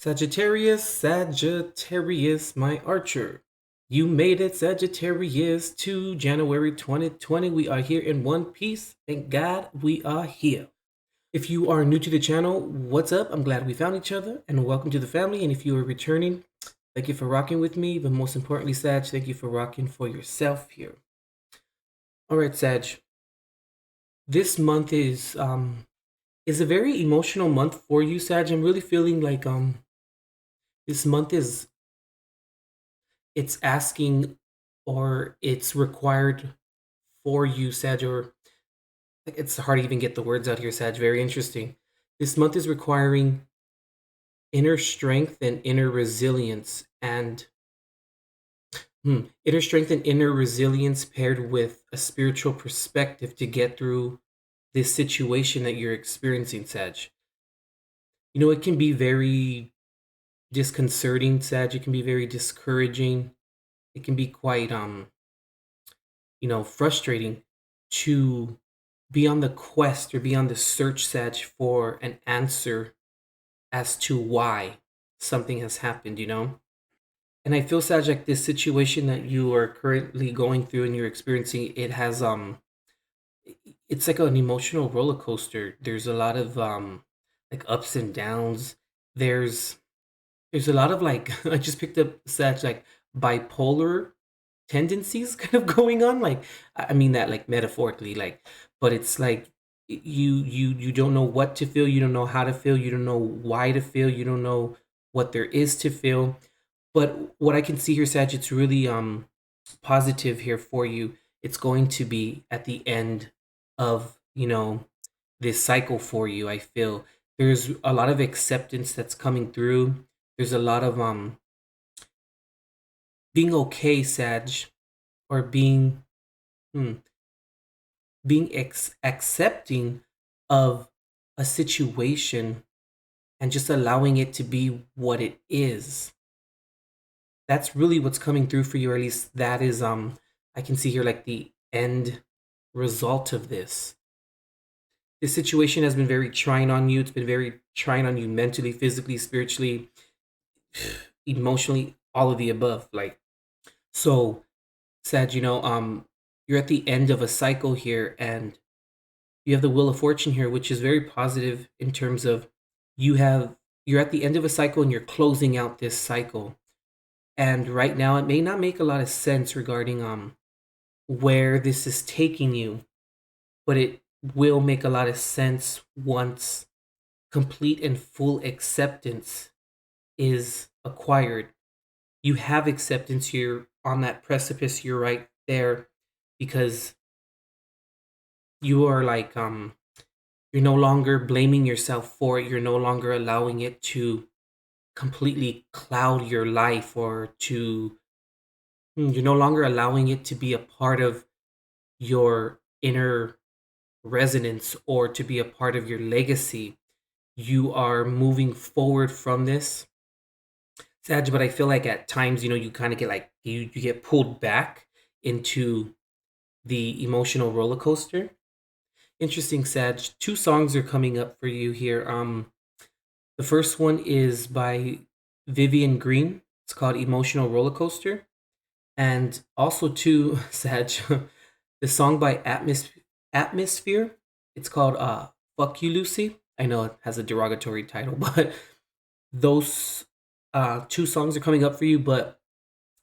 Sagittarius, my archer. You made it, Sagittarius, to January 2020. We are here in one piece. Thank God we are here. If you are new to the channel, what's up? I'm glad we found each other and welcome to the family. And if you are returning, thank you for rocking with me. But most importantly, Sag, thank you for rocking for yourself here. All right, Sag. This month is a very emotional month for you, Sag. I'm really feeling like this month it's asking or it's required for you, Sag, or it's hard to even get the words out here, Sag. Very interesting. This month is requiring inner strength and inner resilience, and inner strength and inner resilience paired with a spiritual perspective to get through this situation that you're experiencing, Sag. You know, it can be very disconcerting, Sag. It can be very discouraging. It can be quite frustrating to be on the quest or be on the search, Sag, for an answer as to why something has happened, And I feel, Sag, like this situation that you are currently going through and you're experiencing, it has it's like an emotional roller coaster. There's a lot of like ups and downs. There's a lot of like I just picked up, Sag, like bipolar tendencies kind of going on. Like I mean that like metaphorically, like, but it's like you don't know what to feel, you don't know how to feel, you don't know why to feel, you don't know what there is to feel. But what I can see here, Sag, it's really positive here for you. It's going to be at the end of this cycle for you. I feel there's a lot of acceptance that's coming through. There's a lot of being okay, Sag, or hmm, being accepting of a situation and just allowing it to be what it is. That's really what's coming through for you, or at least that is I can see here like the end result of this. This situation has been very trying on you. It's been very trying on you mentally, physically, spiritually, emotionally, all of the above. Like, so, Sag, you're at the end of a cycle here, and you have the Wheel of Fortune here, which is very positive in terms of you're at the end of a cycle and you're closing out this cycle. And right now it may not make a lot of sense regarding where this is taking you, but it will make a lot of sense once complete and full acceptance is acquired. You have acceptance, you're on that precipice, you're right there, because you are like you're no longer blaming yourself for it, you're no longer allowing it to completely cloud your life, or you're no longer allowing it to be a part of your inner resonance or to be a part of your legacy. You are moving forward from this, Sag, but I feel like at times, you kind of get like you get pulled back into the emotional roller coaster. Interesting, Sag. Two songs are coming up for you here. The first one is by Vivian Green. It's called Emotional Roller Coaster. And also too, Sag, the song by Atmosphere. It's called Fuck You Lucy. I know it has a derogatory title, but those two songs are coming up for you, but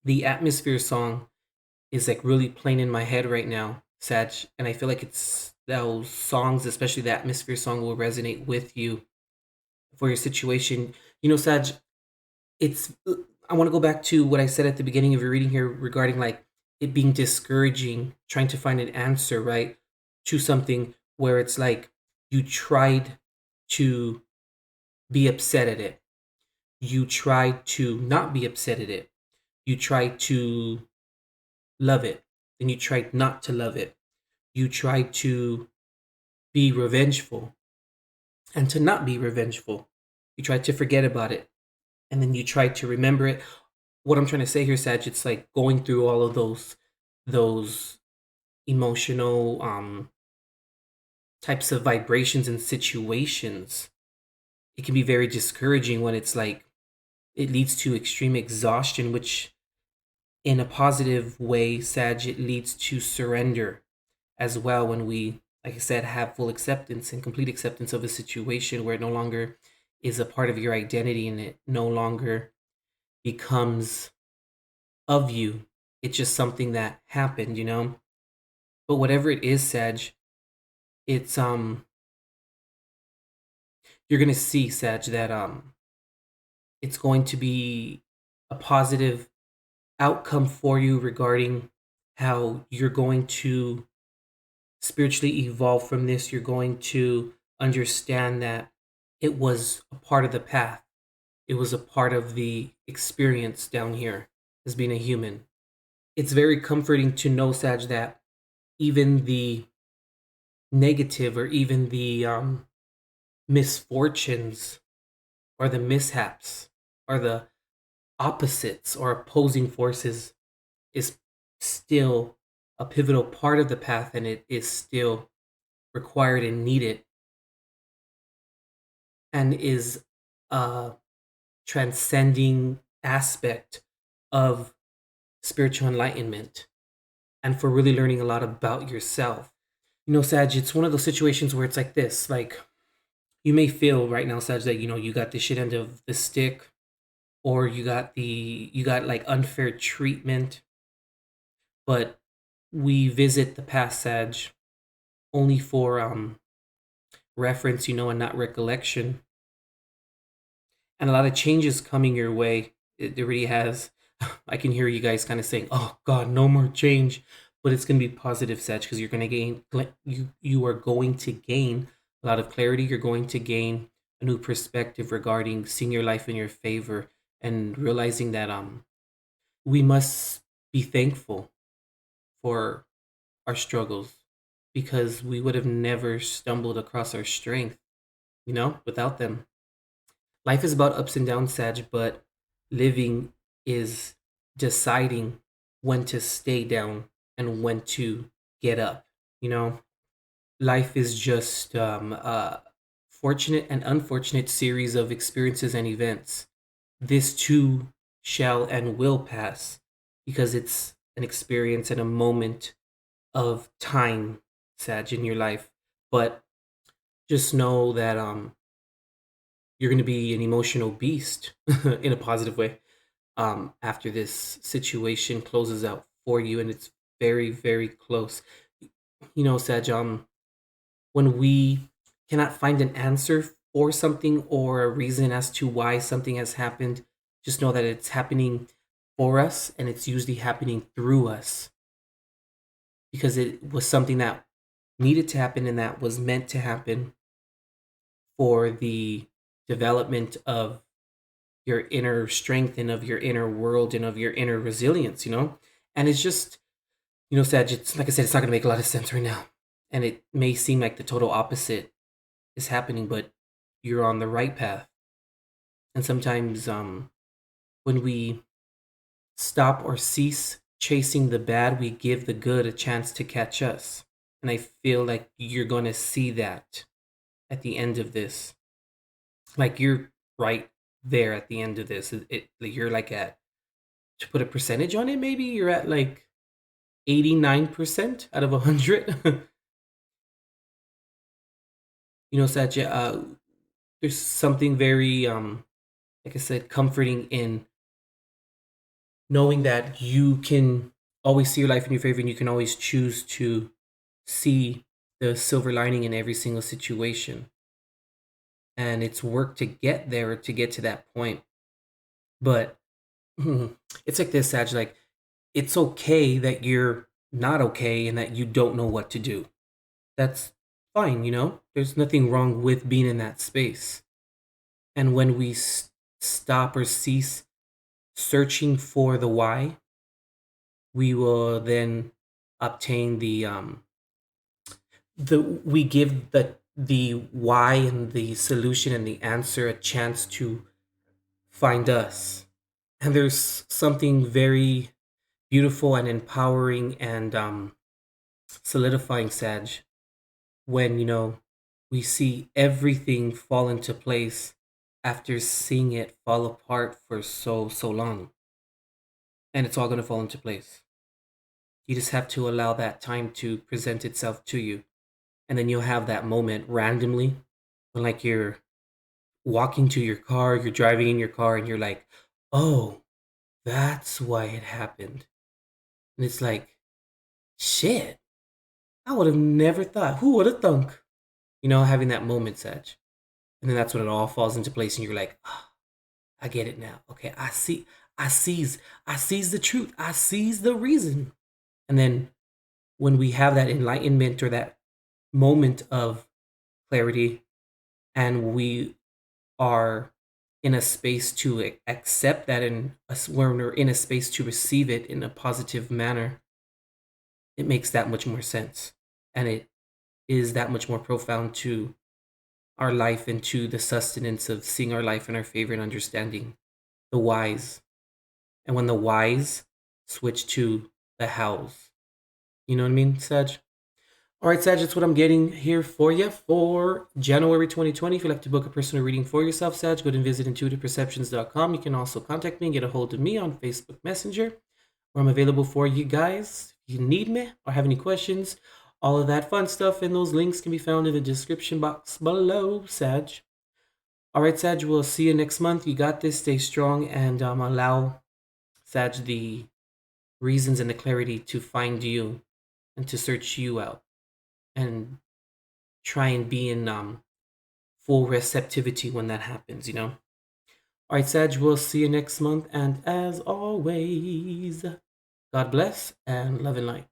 the Atmosphere song is like really playing in my head right now, Sag, and I feel like it's those songs, especially the Atmosphere song, will resonate with you for your situation. Sag, it's I want to go back to what I said at the beginning of your reading here regarding like it being discouraging, trying to find an answer, right, to something where it's like you tried to be upset at it. You tried to not be upset at it. You tried to love it. Then you tried not to love it. You tried to be revengeful and to not be revengeful. You tried to forget about it and then you tried to remember it. What I'm trying to say here, Sag, it's like going through all of those emotional types of vibrations and situations. It can be very discouraging when it's like it leads to extreme exhaustion, which in a positive way, Sag, it leads to surrender as well when we, like I said, have full acceptance and complete acceptance of a situation where it no longer is a part of your identity and it no longer becomes of you. It's just something that happened, you know? But whatever it is, Sag, it's you're gonna see, Sag, that it's going to be a positive outcome for you regarding how you're going to spiritually evolve from this. You're going to understand that it was a part of the path, it was a part of the experience down here as being a human. It's very comforting to know, Sag, that even the negative or even the misfortunes or the mishaps or the opposites or opposing forces is still a pivotal part of the path, and it is still required and needed, and is a transcending aspect of spiritual enlightenment and for really learning a lot about yourself. You know, Sag, it's one of those situations where it's like this, like you may feel right now, Sag, that you got the shit end of the stick, or you got like unfair treatment. But we visit the past, Sag, only for reference, and not recollection. And a lot of changes coming your way. It really has. I can hear you guys kind of saying, "Oh God, no more change," but it's going to be positive, Sag, because you're going to gain. You are going to gain a lot of clarity. You're going to gain a new perspective regarding seeing your life in your favor and realizing that we must be thankful for our struggles, because we would have never stumbled across our strength, without them. Life is about ups and downs, Sag, but living is deciding when to stay down and when to get up. You know, life is just a fortunate and unfortunate series of experiences and events. This too shall and will pass, because it's an experience and a moment of time, Sag, in your life. But just know that you're going to be an emotional beast in a positive way after this situation closes out for you, and it's very, very close. Sag, when we cannot find an answer for something or a reason as to why something has happened, just know that it's happening for us, and it's usually happening through us, because it was something that needed to happen and that was meant to happen for the development of your inner strength and of your inner world and of your inner resilience. And it's just, Sag, it's like I said, it's not going to make a lot of sense right now. And it may seem like the total opposite is happening, but you're on the right path. And sometimes when we stop or cease chasing the bad, we give the good a chance to catch us. And I feel like you're going to see that at the end of this. Like you're right there at the end of this. You're like at, to put a percentage on it, maybe you're at like 89% out of 100. Satya, there's something very, like I said, comforting in knowing that you can always see your life in your favor, and you can always choose to see the silver lining in every single situation. And it's work to get there, to get to that point. But it's like this, Sag, like it's okay that you're not okay and that you don't know what to do. That's fine, There's nothing wrong with being in that space. And when we stop or cease searching for the why, we will then obtain the we give the why and the solution and the answer a chance to find us. And there's something very beautiful and empowering and solidifying, Sag, when we see everything fall into place after seeing it fall apart for so long. And it's all going to fall into place. You just have to allow that time to present itself to you. And then you'll have that moment randomly when, like, you're walking to your car, you're driving in your car, and you're like, oh, that's why it happened. And it's like, shit, I would have never thought. Who would have thunk? Having that moment, Sag. And then that's when it all falls into place, and you're like, oh, I get it now. Okay, I sees the truth. I sees the reason. And then when we have that enlightenment or that moment of clarity, and we are in a space to accept that, and when we're in a space to receive it in a positive manner, it makes that much more sense. And it is that much more profound to our life and to the sustenance of seeing our life in our favor and understanding the whys. And when the whys switch to the hows, you know what I mean, Sag? All right, Sag, that's what I'm getting here for you for January 2020. If you'd like to book a personal reading for yourself, Sag, go ahead and visit intuitiveperceptions.com. You can also contact me and get a hold of me on Facebook Messenger, where I'm available for you guys. If you need me or have any questions, all of that fun stuff and those links can be found in the description box below, Sag. All right, Sag, we'll see you next month. You got this. Stay strong and allow, Sag, the reasons and the clarity to find you and to search you out and try and be in full receptivity when that happens. All right, Sag, we'll see you next month. And as always, God bless and love and light.